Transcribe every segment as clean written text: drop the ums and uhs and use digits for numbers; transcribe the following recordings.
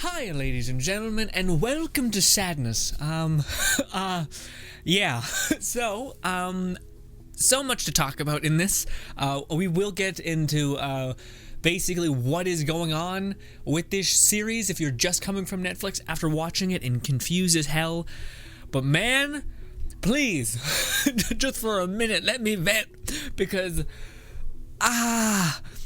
Hi, ladies and gentlemen, and welcome to Sadness. Yeah, so much to talk about in this. We will get into, basically what is going on with this series if you're just coming from Netflix after watching it and confused as hell. But man, please, just for a minute, let me vent, because,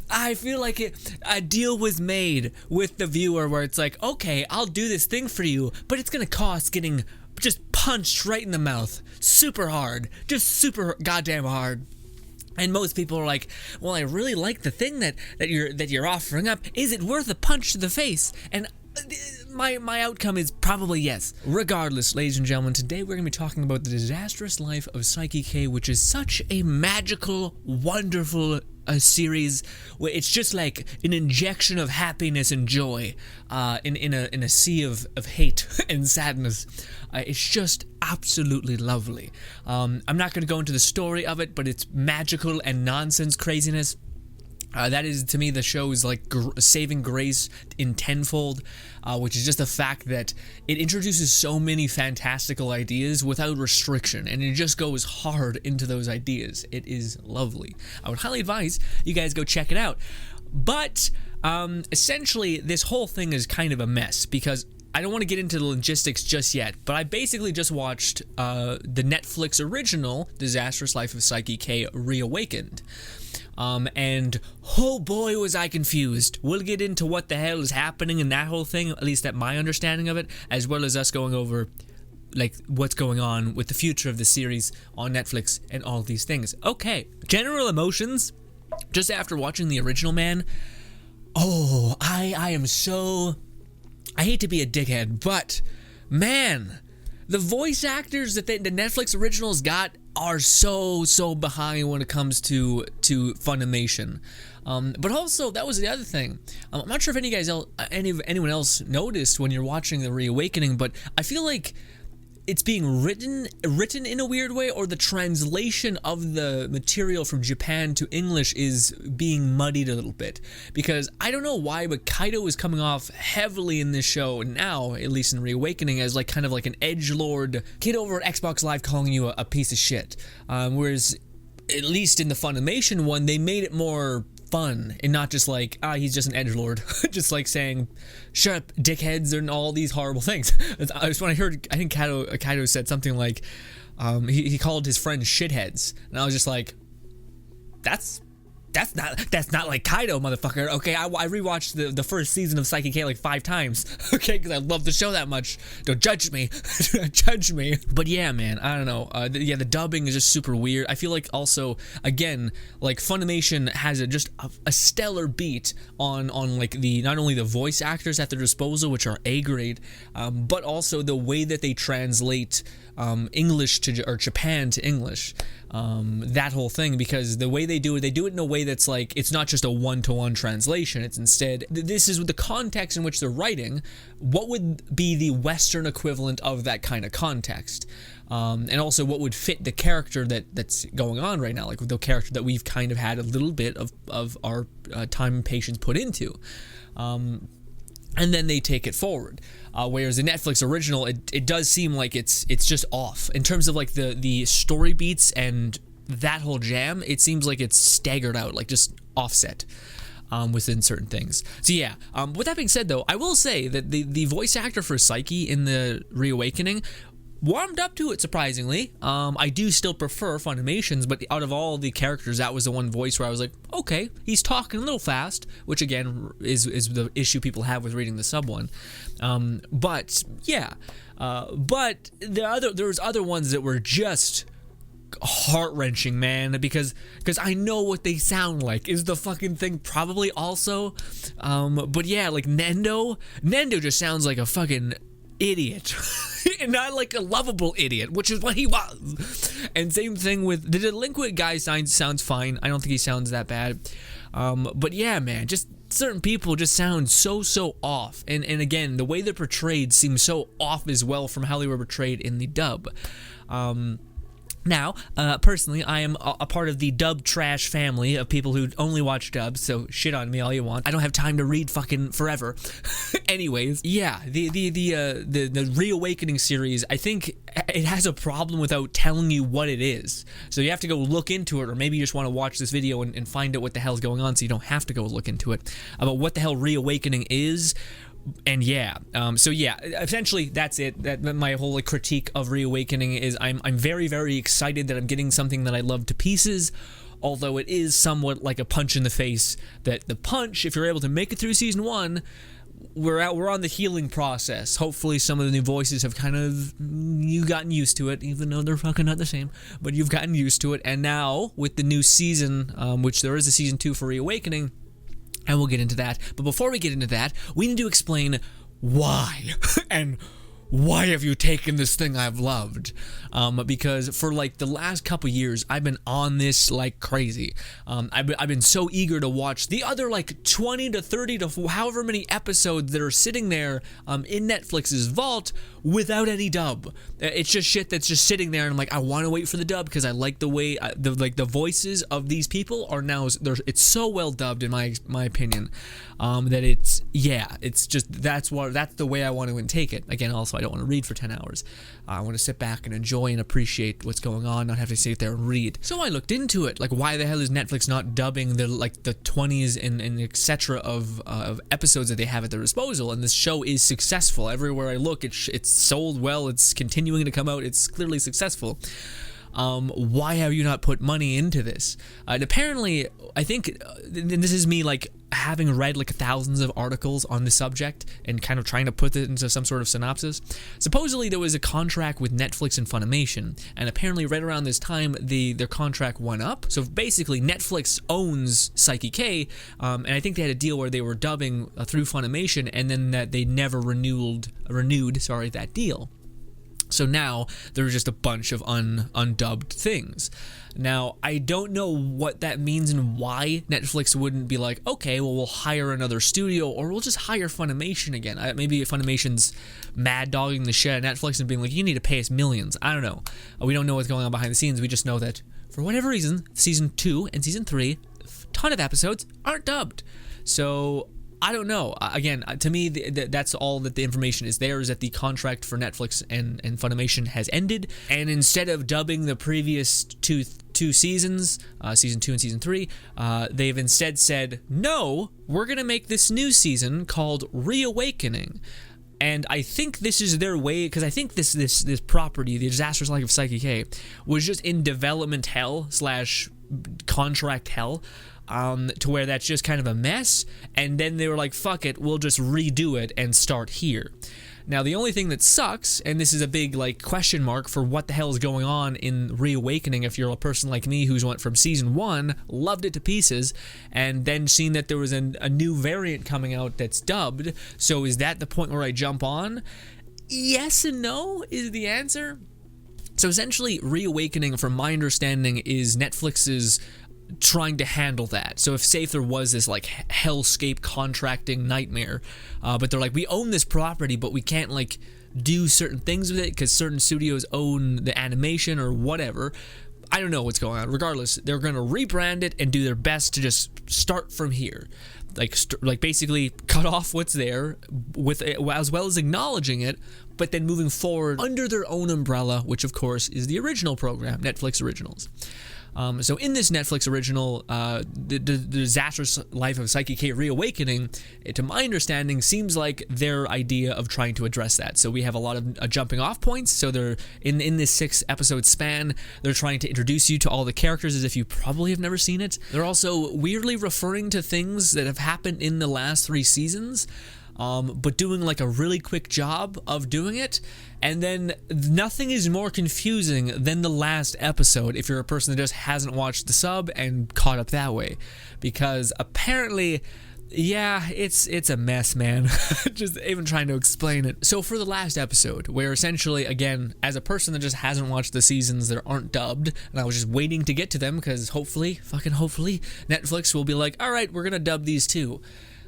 I feel like a deal was made with the viewer where it's like, okay, I'll do this thing for you, but it's gonna cost getting just punched right in the mouth, super hard, just super goddamn hard. And most people are like, well, I really like the thing that you're offering up. Is it worth a punch to the face? And my outcome is probably yes. Regardless, ladies and gentlemen, today we're going to be talking about the disastrous life of Saiki, which is such a magical, wonderful series where it's just like an injection of happiness and joy in a sea of hate and sadness. It's just absolutely lovely. I'm not going to go into the story of it, but it's magical and nonsense craziness. That is, to me, the show is like saving grace in tenfold, which is just the fact that it introduces so many fantastical ideas without restriction, and it just goes hard into those ideas. It is lovely. I would highly advise you guys go check it out. But essentially, this whole thing is kind of a mess, because I don't want to get into the logistics just yet, but I basically just watched the Netflix original Disastrous Life of Saiki Reawakened. And oh boy was I confused. We'll get into what the hell is happening in that whole thing, at least at my understanding of it, as well as us going over like what's going on with the future of the series on Netflix and all these things. Okay, general emotions just after watching the original, man. Oh, I am so, I hate to be a dickhead, but man, the voice actors that the Netflix originals got are so behind when it comes to Funimation. But also, that was the other thing. I'm not sure if anyone else noticed when you're watching the Reawakening, but I feel like it's being written in a weird way, or the translation of the material from Japan to English is being muddied a little bit. Because I don't know why, but Kaido is coming off heavily in this show now, at least in Reawakening, as like kind of like an edgelord kid over at Xbox Live calling you a piece of shit. Whereas, at least in the Funimation one, they made it more fun and not just like, he's just an edgelord, just like saying, shut up, dickheads, and all these horrible things. I just when I heard, I think Kaido said something like, he called his friends shitheads, and I was just like, that's not like Kaido, motherfucker. Okay, I rewatched the first season of Saiki like 5 times. Okay, because I love the show that much. Don't judge me. Judge me. But yeah, man, I don't know. The dubbing is just super weird. I feel like also, again, like Funimation has just a stellar beat on like the not only the voice actors at their disposal, which are A grade, but also the way that they translate English or Japan to English. That whole thing, because the way they do it in a way that's like, it's not just a one-to-one translation. It's instead, this is the context in which they're writing. What would be the Western equivalent of that kind of context? And also what would fit the character that's going on right now, like the character that we've kind of had a little bit of our time and patience put into. And then they take it forward. Whereas the Netflix original, it does seem like it's just off. In terms of like the story beats and that whole jam, it seems like it's staggered out, like just offset within certain things. So yeah, with that being said though, I will say that the voice actor for Saiki in the Reawakening warmed up to it, surprisingly. I do still prefer Funimation's, but out of all the characters, that was the one voice where I was like, okay, he's talking a little fast, which again is the issue people have with reading the sub one. But yeah, but there was other ones that were just heart-wrenching, man, because I know what they sound like is the fucking thing probably also. But yeah, like Nendo just sounds like a fucking idiot. And not like a lovable idiot, which is what he was. And same thing with the delinquent guy. Sounds fine. I don't think he sounds that bad. But yeah, man, just certain people just sound so off. And again, the way they're portrayed seems so off as well from how they were portrayed in the dub. Now, personally, I am a part of the dub trash family of people who only watch dubs, so shit on me all you want. I don't have time to read fucking forever. Anyways, yeah, the Reawakening series, I think it has a problem without telling you what it is. So you have to go look into it, or maybe you just want to watch this video and find out what the hell's going on so you don't have to go look into it. About what the hell Reawakening is. And yeah, so yeah, essentially that's it. That my whole like critique of Reawakening is I'm very, very excited that I'm getting something that I love to pieces, although it is somewhat like a punch in the face. That the punch, if you're able to make it through season 1, we're on the healing process. Hopefully some of the new voices have kind of, you gotten used to it, even though they're fucking not the same, but you've gotten used to it. And now with the new season, which there is a season 2 for Reawakening, and we'll get into that. But before we get into that, we need to explain why. And why have you taken this thing I've loved? Because for like the last couple years, I've been on this like crazy. I've been so eager to watch the other like 20 to 30 to however many episodes that are sitting there in Netflix's vault without any dub. It's just shit that's just sitting there, and I'm like, I want to wait for the dub because I like the way the voices of these people are now. It's so well dubbed in my opinion that it's just that's the way I want to intake it. Again, also I don't want to read for 10 hours. I want to sit back and enjoy and appreciate what's going on, not have to sit there and read. So I looked into it, like why the hell is Netflix not dubbing the 20s and etc. of episodes that they have at their disposal? And this show is successful. Everywhere I look, it's sold well. It's continuing to come out. It's clearly successful. Why have you not put money into this? And apparently, I think, and this is me like having read like thousands of articles on the subject and kind of trying to put it into some sort of synopsis. Supposedly there was a contract with Netflix and Funimation, and apparently right around this time their contract went up. So basically Netflix owns Saiki K, and I think they had a deal where they were dubbing through Funimation, and then that they never renewed that deal. So now there's just a bunch of undubbed things. Now, I don't know what that means and why Netflix wouldn't be like, okay, well, we'll hire another studio, or we'll just hire Funimation again. Maybe Funimation's mad dogging the shit at Netflix and being like, you need to pay us millions. I don't know. We don't know what's going on behind the scenes. We just know that for whatever reason, season 2 and season 3, a ton of episodes aren't dubbed. So I don't know. Again, to me, that's all that the information is there, is that the contract for Netflix and Funimation has ended, and instead of dubbing the previous two seasons, season 2 and season 3, they've instead said, no, we're going to make this new season called Reawakening. And I think this is their way, because I think this property, the Disastrous Life of Saiki K, was just in development hell / contract hell, to where that's just kind of a mess, and then they were like, fuck it, we'll just redo it and start here. Now, the only thing that sucks, and this is a big like question mark for what the hell is going on in Reawakening, if you're a person like me who's went from season 1, loved it to pieces, and then seen that there was a new variant coming out that's dubbed, so is that the point where I jump on? Yes and no is the answer. So essentially, Reawakening, from my understanding, is Netflix's trying to handle that. So if there was this like hellscape contracting nightmare, but they're like, we own this property, but we can't like do certain things with it because certain studios own the animation or whatever. I don't know what's going on. Regardless, they're going to rebrand it and do their best to just start from here. Like basically cut off what's there with it, as well as acknowledging it, but then moving forward under their own umbrella, which of course is the original program, Netflix Originals. So in this Netflix original, the Disastrous Life of Saiki K Reawakening, to my understanding, seems like their idea of trying to address that. So we have a lot of jumping off points. So they're in this 6-episode span, they're trying to introduce you to all the characters as if you probably have never seen it. They're also weirdly referring to things that have happened in the last 3 seasons. But doing like a really quick job of doing it, and then nothing is more confusing than the last episode if you're a person that just hasn't watched the sub and caught up that way, because apparently, yeah, it's a mess, man. Just even trying to explain it. So for the last episode, where essentially, again, as a person that just hasn't watched the seasons that aren't dubbed, and I was just waiting to get to them because hopefully, Netflix will be like, all right, we're gonna dub these too.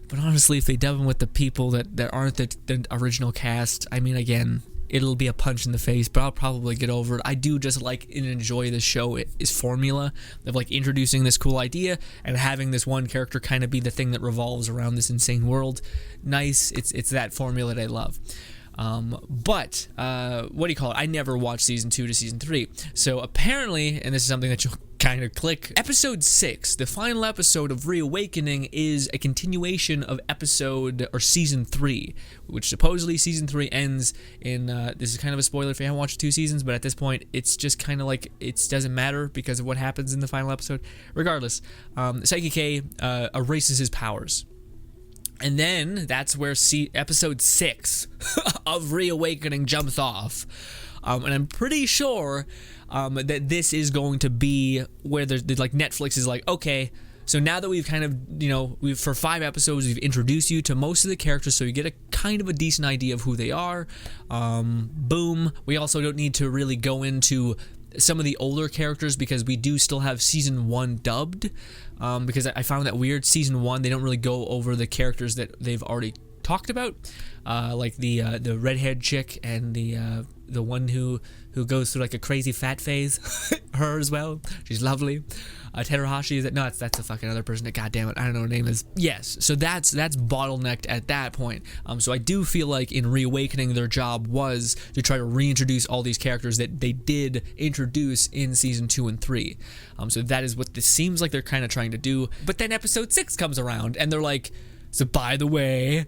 But honestly, if they dub them with the people that aren't the original cast, I mean, again, it'll be a punch in the face, but I'll probably get over it. I do just like and enjoy the show. Its formula of like introducing this cool idea and having this one character kind of be the thing that revolves around this insane world. Nice. It's that formula that I love. But what do you call it? I never watched season 2 to season 3. So apparently, and this is something that you'll kind of click, episode 6, the final episode of Reawakening, is a continuation of season 3, which supposedly season 3 ends in, this is kind of a spoiler if you haven't watched 2 seasons, but at this point, it's just kind of like, it doesn't matter because of what happens in the final episode. Regardless, Saiki K erases his powers. And then that's where episode 6 of Reawakening jumps off. And I'm pretty sure that this is going to be where like Netflix is like, okay, so now that we've kind of, for 5 episodes, we've introduced you to most of the characters, so you get a kind of a decent idea of who they are. Boom. We also don't need to really go into some of the older characters because we do still have season 1 dubbed. Because I found that weird. Season 1, they don't really go over the characters that they've already talked about, like the redhead chick and the one who goes through like a crazy fat phase. Her as well. She's lovely. Terahashi, is it? No, that's a fucking other person. God damn it, I don't know what her name is. Yes, so that's bottlenecked at that point. So I do feel like in Reawakening, their job was to try to reintroduce all these characters that they did introduce in season 2 and 3. So that is what this seems like they're kind of trying to do. But then episode 6 comes around, and they're like, so by the way,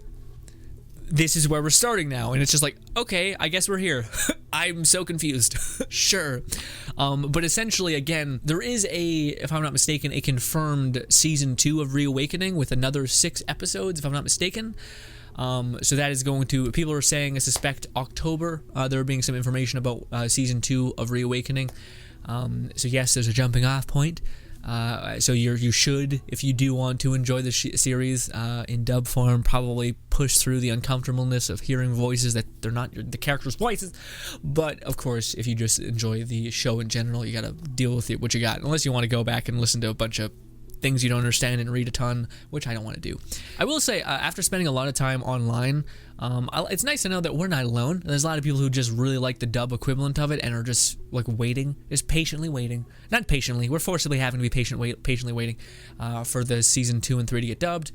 this is where we're starting now. And it's just like, okay, I guess we're here. I'm so confused. Sure. But essentially, again, there is if I'm not mistaken, a confirmed season 2 of Reawakening with another 6 episodes, if I'm not mistaken. So that is going to, people are saying, I suspect October, there being some information about season 2 of Reawakening. So yes, there's a jumping off point. So you should, if you do want to enjoy the series in dub form, probably push through the uncomfortableness of hearing voices that they're not the characters' voices. But of course, if you just enjoy the show in general, you gotta deal with what you got. Unless you want to go back and listen to a bunch of things you don't understand and read a ton, which I don't want to do. I will say, after spending a lot of time online, it's nice to know that we're not alone. There's a lot of people who just really like the dub equivalent of it and are just like waiting, just patiently waiting. Not patiently, we're forcibly having to be patiently waiting for the season 2 and 3 to get dubbed.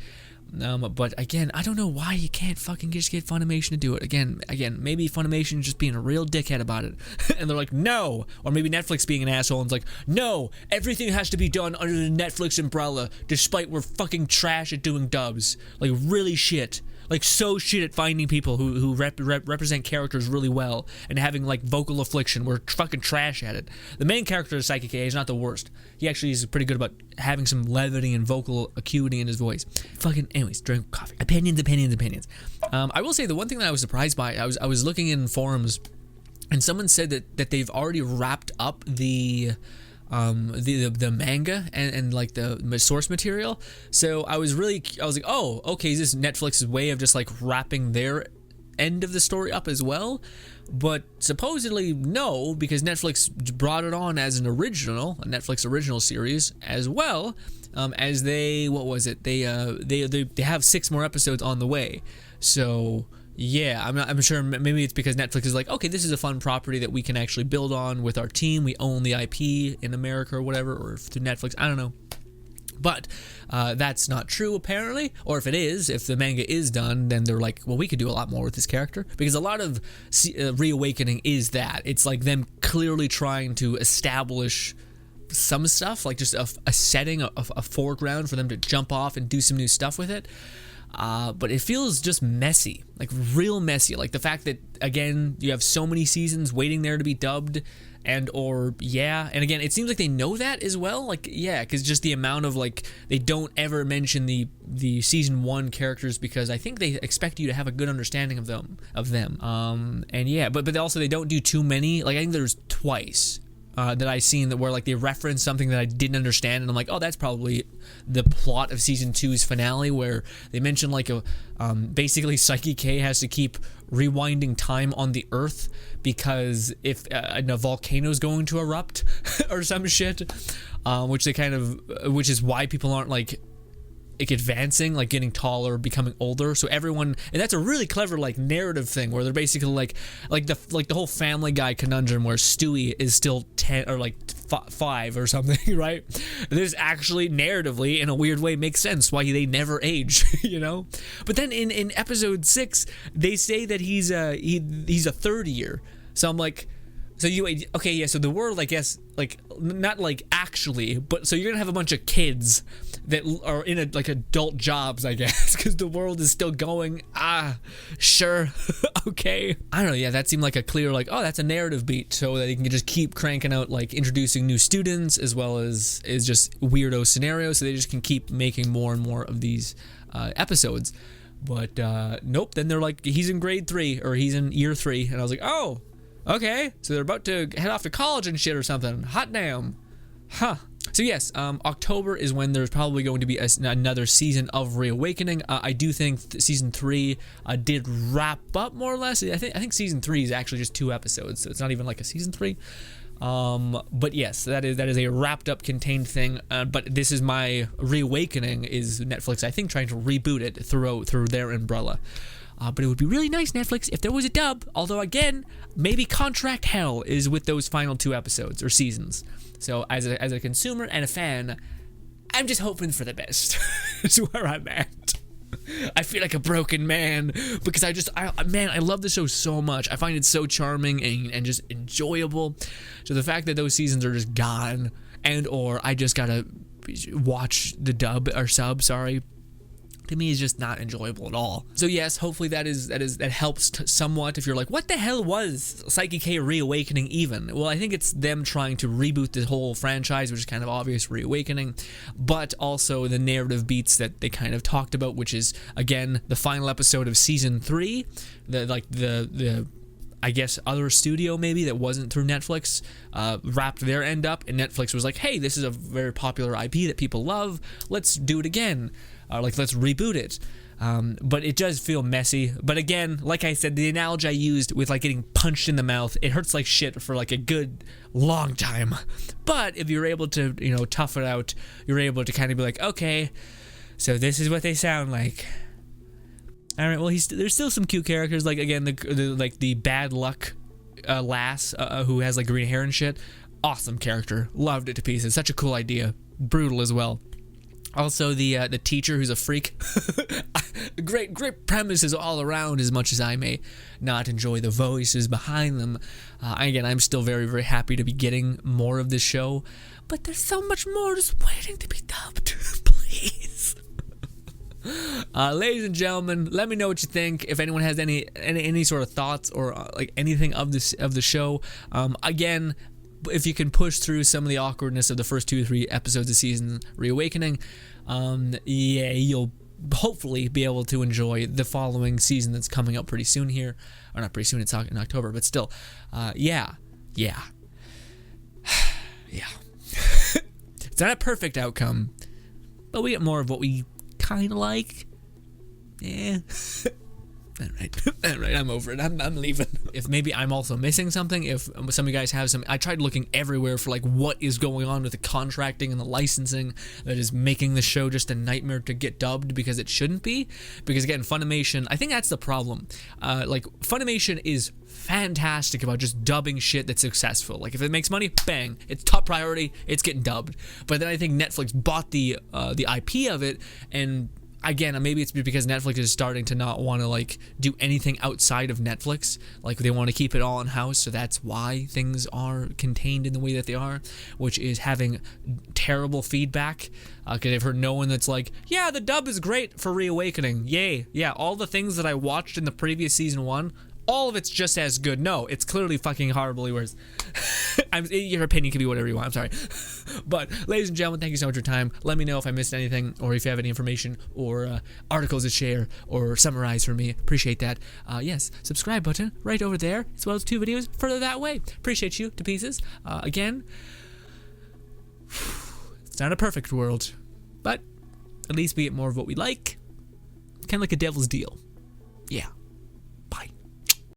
But again, I don't know why you can't fucking just get Funimation to do it. Again, maybe Funimation just being a real dickhead about it. And they're like, no. Or maybe Netflix being an asshole and it's like, no, everything has to be done under the Netflix umbrella, despite we're fucking trash at doing dubs. Like, really shit. Like, so shit at finding people who represent characters really well and having, like, vocal affliction. We're fucking trash at it. The main character of Saiki K is not the worst. He actually is pretty good about having some levity and vocal acuity in his voice. Fucking, anyways, drink coffee. Opinions. I will say the one thing that I was surprised by, I was looking in forums, and someone said that they've already wrapped up the manga and like the source material. So I was like, oh, okay, is this Netflix's way of just like wrapping their end of the story up as well? But supposedly no, because Netflix brought it on as a Netflix original series as well, as they have 6 more episodes on the way. So yeah, I'm sure maybe it's because Netflix is like, okay, this is a fun property that we can actually build on with our team. We own the IP in America or whatever, or through Netflix. I don't know. But that's not true, apparently. Or if it is, if the manga is done, then they're like, well, we could do a lot more with this character. Because a lot of Reawakening is that. It's like them clearly trying to establish some stuff, like just a setting, a foreground for them to jump off and do some new stuff with it. But it feels just messy, like real messy. Like the fact that, again, you have so many seasons waiting there to be dubbed, and again, it seems like they know that as well. Like, yeah, because just the amount of, like, they don't ever mention the season 1 characters because I think they expect you to have a good understanding of them. And yeah, but they don't do too many. Like, I think there's twice that I seen that where like they reference something that I didn't understand, and I'm like, oh, that's probably the plot of season 2's finale, where they mention like basically Saiki K has to keep rewinding time on the Earth because if a volcano is going to erupt or some shit, which is why people aren't like like advancing, like getting taller, becoming older. So everyone, and that's a really clever like narrative thing where they're basically like the whole Family Guy conundrum where Stewie is still 10 or like 5 or something, right? This actually narratively in a weird way makes sense why they never age, you know. But then in episode 6 they say that he's a third year. So I'm like, so okay, yeah, so the world, I guess, like, not like actually, but so you're gonna have a bunch of kids that are in like adult jobs, I guess, because the world is still going. Sure. Okay, I don't know. Yeah, that seemed like a clear, like, oh, that's a narrative beat, so that they can just keep cranking out, like, introducing new students as well as just weirdo scenarios, so they just can keep making more and more of these episodes. But nope, then they're like, he's in grade 3 or he's in year 3, and I was like, oh, okay, so they're about to head off to college and shit or something. Hot damn. Huh. So yes, October is when there's probably going to be another season of Reawakening. I do think season 3 did wrap up more or less. I think season 3 is actually just 2 episodes, so it's not even like a season 3. But yes, that is a wrapped up, contained thing. But this is my Reawakening is Netflix, I think, trying to reboot it through their umbrella. But it would be really nice, Netflix, if there was a dub. Although, again, maybe contract hell is with those final 2 episodes or seasons. So, as a consumer and a fan, I'm just hoping for the best. Is where I'm at. I feel like a broken man because I love the show so much. I find it so charming and just enjoyable. So the fact that those seasons are just gone, or I just gotta watch the dub or sub, sorry, to me is just not enjoyable at all. So yes, hopefully that helps somewhat. If you're like, what the hell was Saiki K Reawakening even? Well, I think it's them trying to reboot the whole franchise, which is kind of obvious, Reawakening, but also the narrative beats that they kind of talked about, which is again the final episode of season 3, the I guess other studio maybe that wasn't through Netflix wrapped their end up, and Netflix was like, hey, this is a very popular IP that people love, let's do it again. Let's reboot it. But it does feel messy. But again, like I said, the analogy I used with like getting punched in the mouth, it hurts like shit for like a good long time. But if you're able to, tough it out, you're able to kind of be like, okay, so this is what they sound like. All right, well, there's still some cute characters, like again, the bad luck lass who has like green hair and shit. Awesome character, loved it to pieces. Such a cool idea, brutal as well. Also, the teacher who's a freak. great premises all around, as much as I may not enjoy the voices behind them. Again, I'm still very, very happy to be getting more of this show, but there's so much more just waiting to be dubbed. Please. Ladies and gentlemen, let me know what you think. If anyone has any sort of thoughts or like anything of the show, again, if you can push through some of the awkwardness of the first 2 or 3 episodes of season Reawakening, yeah, you'll hopefully be able to enjoy the following season that's coming up pretty soon here. Or not pretty soon, it's in October, but still, yeah. It's not a perfect outcome, but we get more of what we kind of like. Yeah. All right, I'm over it. I'm leaving. If maybe I'm also missing something, if some of you guys have some, I tried looking everywhere for like what is going on with the contracting and the licensing that is making the show just a nightmare to get dubbed, because it shouldn't be. Because again, Funimation, I think that's the problem. Like Funimation is fantastic about just dubbing shit that's successful. Like if it makes money, bang, it's top priority, it's getting dubbed. But then I think Netflix bought the IP of it, and again, maybe it's because Netflix is starting to not want to like do anything outside of Netflix. Like they want to keep it all in house, so that's why things are contained in the way that they are, which is having terrible feedback. Because I've heard no one that's like, yeah, the dub is great for Reawakening. Yay, yeah, all the things that I watched in the previous season 1, all of it's just as good. No, it's clearly fucking horribly worse. Your opinion can be whatever you want, I'm sorry. But, ladies and gentlemen, thank you so much for your time. Let me know if I missed anything, or if you have any information, or articles to share, or summarize for me. Appreciate that. Yes, subscribe button right over there, as well as 2 videos further that way. Appreciate you to pieces. Again, it's not a perfect world, but at least we get more of what we like. Kind of like a devil's deal. Yeah.